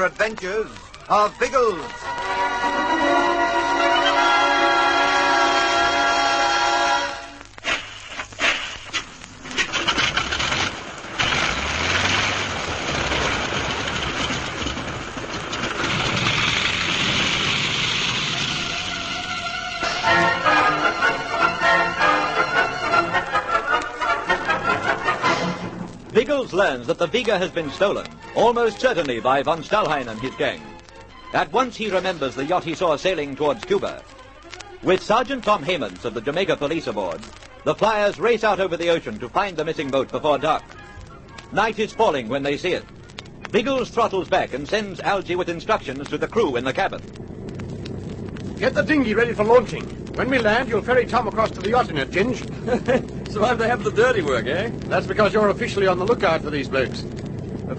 Adventures of Biggles. Biggles learns that the Vega has been stolen, almost certainly by von Stahlheim and his gang. At once he remembers the yacht he saw sailing towards Cuba. With Sergeant Tom Hammonds of the Jamaica Police aboard, the flyers race out over the ocean to find the missing boat before dark. Night is falling when they see it. Biggles throttles back and sends Algy with instructions to the crew in the cabin. Get the dinghy ready for launching. When we land, you'll ferry Tom across to the yacht in it, Ginge. So I'm to have the dirty work, eh? That's because you're officially on the lookout for these blokes.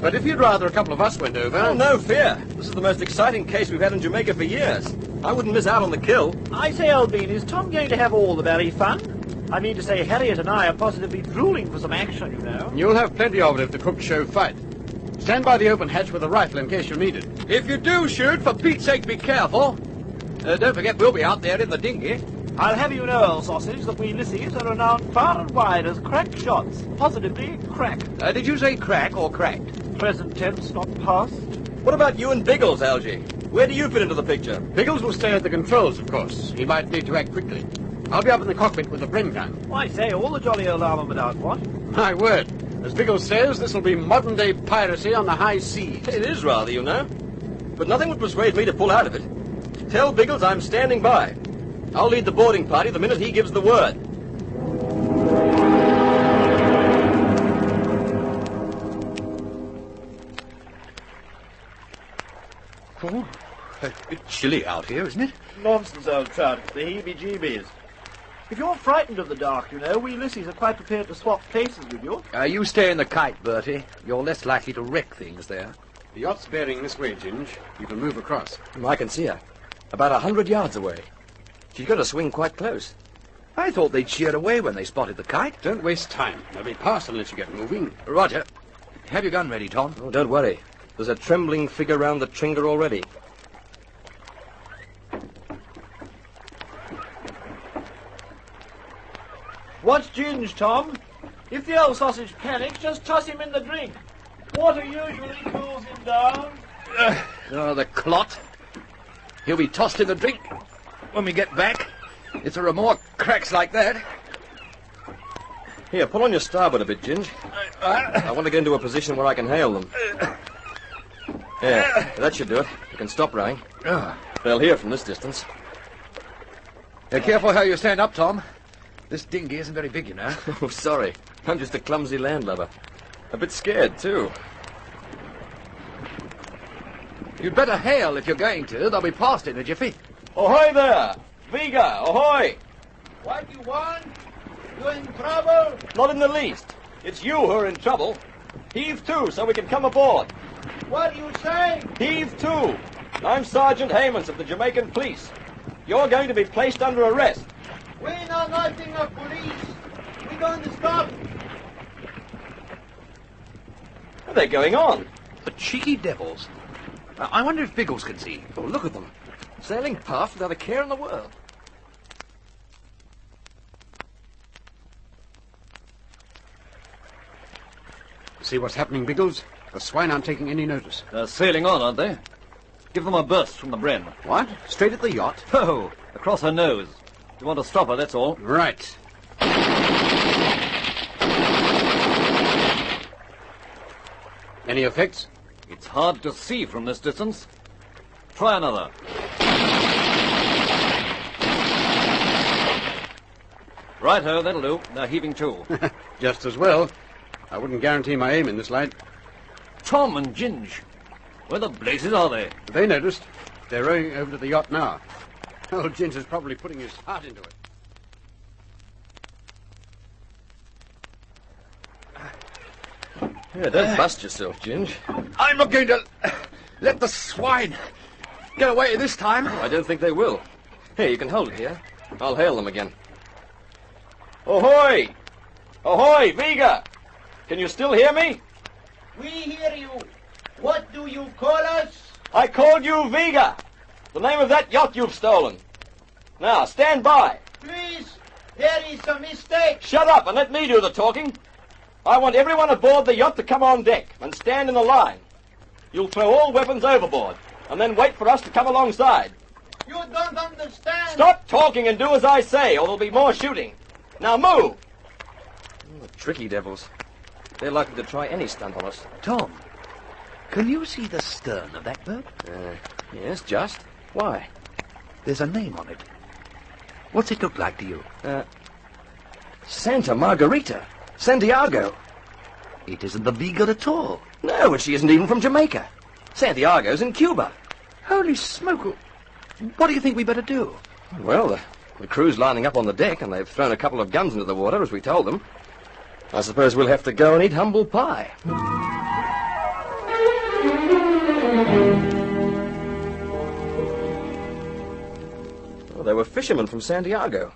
But if you'd rather a couple of us went over... Oh, no fear. This is the most exciting case we've had in Jamaica for years. I wouldn't miss out on the kill. I say, Albine, is Tom going to have all the very fun? I mean to say, Harriet and I are positively drooling for some action, you know. You'll have plenty of it if the cooks show fight. Stand by the open hatch with a rifle in case you need it. If you do shoot, for Pete's sake, be careful. Don't forget we'll be out there in the dinghy. I'll have you know, old sausage, that we Lissies are renowned far and wide as crack shots. Positively crack. Did you say crack or cracked? Present tense, not past. What about you and Biggles, Algy? Where do you fit into the picture? Biggles will stay at the controls, of course. He might need to act quickly. I'll be up in the cockpit with the Bren gun. Why, say, all the jolly old armament out, what? My word. As Biggles says, this will be modern-day piracy on the high seas. It is rather, you know. But nothing would persuade me to pull out of it. Tell Biggles I'm standing by. I'll lead the boarding party the minute he gives the word. Oh, a bit chilly out here, isn't it? Nonsense, old trout. It's the heebie-jeebies. If you're frightened of the dark, you know, we Lissies are quite prepared to swap places with you. You stay in the kite, Bertie. You're less likely to wreck things there. The yacht's bearing this way, Ginge. You can move across. I can see her. About 100 yards away. She's got to swing quite close. I thought they'd sheered away when they spotted the kite. Don't waste time. They'll be past unless you get moving. Roger. Have your gun ready, Tom. Oh, don't worry. There's a trembling figure round the tringle already. What's Ginge, Tom? If the old sausage panics, just toss him in the drink. Water usually cools him down. Oh, the clot. He'll be tossed in the drink when we get back. If there are more cracks like that. Here, pull on your starboard a bit, Ginge. I want to get into a position where I can hail them. Yeah, that should do it. You can stop rowing. They'll hear from this distance. Careful how you stand up, Tom. This dinghy isn't very big, you know. Oh, sorry. I'm just a clumsy landlubber. A bit scared, too. You'd better hail if you're going to. They'll be past in a jiffy. Ahoy there! Vega, ahoy! What you want? You in trouble? Not in the least. It's you who are in trouble. Heave to so we can come aboard. What do you say? Heave to. I'm Sergeant Hammonds of the Jamaican Police. You're going to be placed under arrest. We know nothing of police. We're going to stop. What are they going on? The cheeky devils. I wonder if Biggles can see. Oh, look at them. Sailing past without a care in the world. See what's happening, Biggles? The swine aren't taking any notice. They're sailing on, aren't they? Give them a burst from the Bren. What? Straight at the yacht? Oh, across her nose. You want to stop her, that's all. Right. Any effects? It's hard to see from this distance. Try another. Righto, that'll do. They're heaving to. Just as well. I wouldn't guarantee my aim in this light. Tom and Ginge. Where the blazes are they? They noticed. They're rowing over to the yacht now. Old Ginge is probably putting his heart into it. Yeah, don't bust yourself, Ginge. I'm not going to let the swine get away this time. I don't think they will. Here, you can hold it here. I'll hail them again. Ahoy! Ahoy, Vega! Can you still hear me? We hear you. What do you call us? I called you Viga, the name of that yacht you've stolen. Now, stand by. Please, there is a mistake. Shut up and let me do the talking. I want everyone aboard the yacht to come on deck and stand in a line. You'll throw all weapons overboard and then wait for us to come alongside. You don't understand. Stop talking and do as I say, or there'll be more shooting. Now move! The tricky devils. They're likely to try any stunt on us. Tom, can you see the stern of that boat? Yes, just. Why? There's a name on it. What's it look like to you? Santa Margarita. Santiago. It isn't the Beagle at all. No, and she isn't even from Jamaica. Santiago's in Cuba. Holy smoke. What do you think we better do? Well, the crew's lining up on the deck, and they've thrown a couple of guns into the water, as we told them. I suppose we'll have to go and eat humble pie. Well, they were fishermen from Santiago.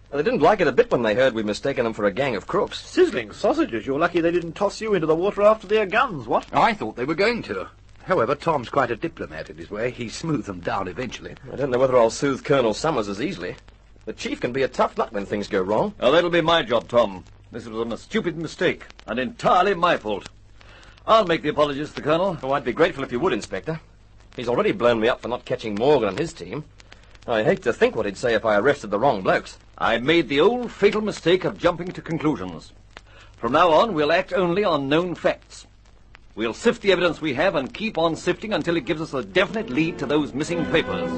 And they didn't like it a bit when they heard we'd mistaken them for a gang of crooks. Sizzling sausages. You're lucky they didn't toss you into the water after their guns, what? I thought they were going to. However, Tom's quite a diplomat in his way. He smoothed them down eventually. I don't know whether I'll soothe Colonel Summers as easily. The chief can be a tough nut when things go wrong. Oh, that'll be my job, Tom. This was a stupid mistake, and entirely my fault. I'll make the apologies to the Colonel. Oh, I'd be grateful if you would, Inspector. He's already blown me up for not catching Morgan and his team. I hate to think what he'd say if I arrested the wrong blokes. I made the old fatal mistake of jumping to conclusions. From now on, we'll act only on known facts. We'll sift the evidence we have and keep on sifting until it gives us a definite lead to those missing papers.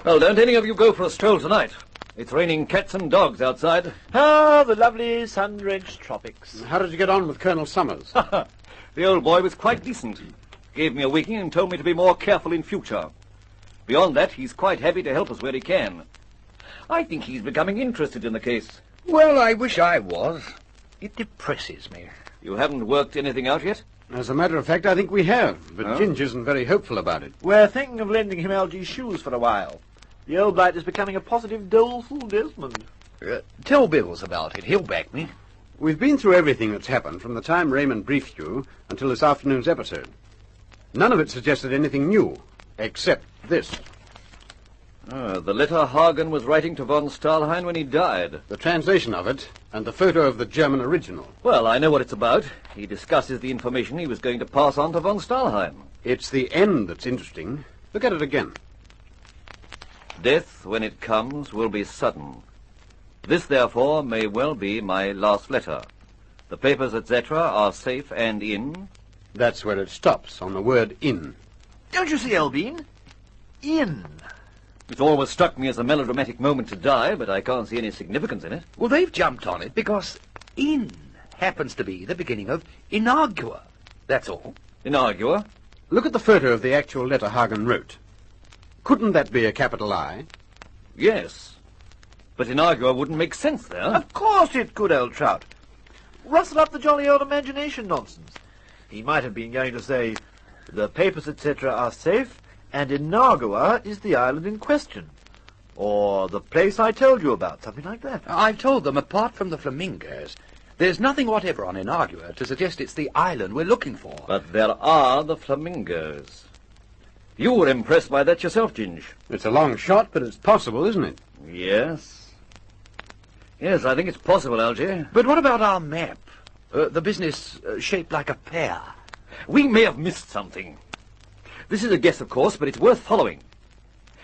Well, don't any of you go for a stroll tonight. It's raining cats and dogs outside. Ah, the lovely sun-drenched tropics. How did you get on with Colonel Summers? The old boy was quite decent. Gave me a wicking and told me to be more careful in future. Beyond that, he's quite happy to help us where he can. I think he's becoming interested in the case. Well, I wish I was. It depresses me. You haven't worked anything out yet? As a matter of fact, I think we have, but Oh? Ginge isn't very hopeful about it. We're thinking of lending him LG's shoes for a while. The old blight is becoming a positive doleful Desmond. Tell Biggles about it. He'll back me. We've been through everything that's happened from the time Raymond briefed you until this afternoon's episode. None of it suggested anything new, except this. The letter Hagen was writing to von Stahlheim when he died. The translation of it, and the photo of the German original. Well, I know what it's about. He discusses the information he was going to pass on to von Stahlheim. It's the end that's interesting. Look at it again. Death, when it comes, will be sudden. This, therefore, may well be my last letter. The papers, etc., are safe and in. That's where it stops, on the word in. Don't you see, Elbean? In. It's always struck me as a melodramatic moment to die, but I can't see any significance in it. Well, they've jumped on it because in happens to be the beginning of Inagua. That's all. Inagua? Look at the photo of the actual letter Hagen wrote. Couldn't that be a capital I? Yes. But Inagua wouldn't make sense there. Of course it could, old trout. Rustle up the jolly old imagination nonsense. He might have been going to say, the papers, etc., are safe, and Inagua is the island in question. Or the place I told you about, something like that. I've told them, apart from the flamingos, there's nothing whatever on Inagua to suggest it's the island we're looking for. But there are the flamingos. You were impressed by that yourself, Ginge. It's a long shot, but it's possible, isn't it? Yes. Yes, I think it's possible, Algy. But what about our map? The business shaped like a pear. We may have missed something. This is a guess, of course, but it's worth following.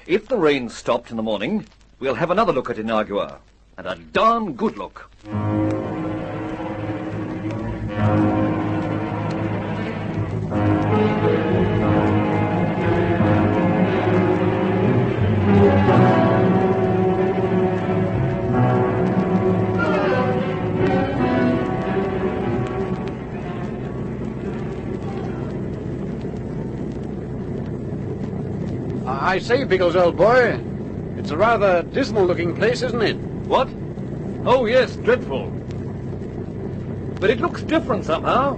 If the rain stopped in the morning, we'll have another look at Inagua. And a darn good look. I say, Biggles, old boy, it's a rather dismal-looking place, isn't it? What? Oh, yes, dreadful. But it looks different somehow.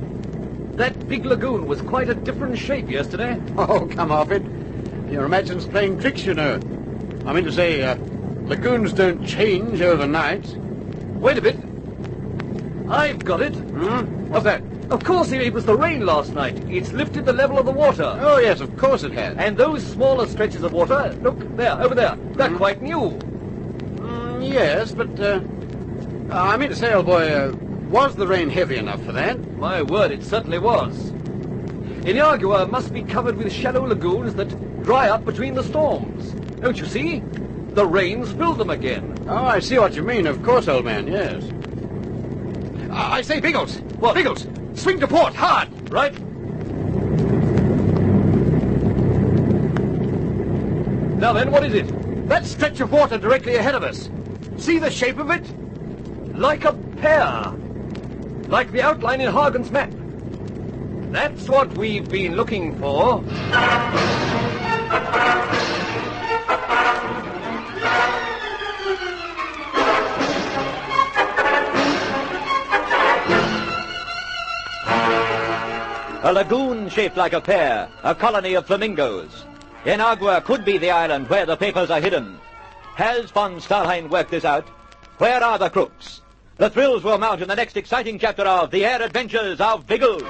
That big lagoon was quite a different shape yesterday. Oh, come off it. Your imagination's playing tricks, you know. I mean to say, lagoons don't change overnight. Wait a bit. I've got it. What's that? Of course, it was the rain last night. It's lifted the level of the water. Oh, yes, of course it has. And those smaller stretches of water, look, there, over there, they're quite new. Yes, but, I mean to say, old boy, was the rain heavy enough for that? My word, it certainly was. Inagua must be covered with shallow lagoons that dry up between the storms. Don't you see? The rains fill them again. Oh, I see what you mean, of course, old man, yes. I say, Biggles! What? Biggles! Swing to port, hard! Right? Now then, what is it? That stretch of water directly ahead of us. See the shape of it? Like a pear. Like the outline in Hagen's map. That's what we've been looking for. A lagoon shaped like a pear, a colony of flamingos. Inagua could be the island where the papers are hidden. Has von Stahlheim worked this out? Where are the crooks? The thrills will mount in the next exciting chapter of The Air Adventures of Biggles.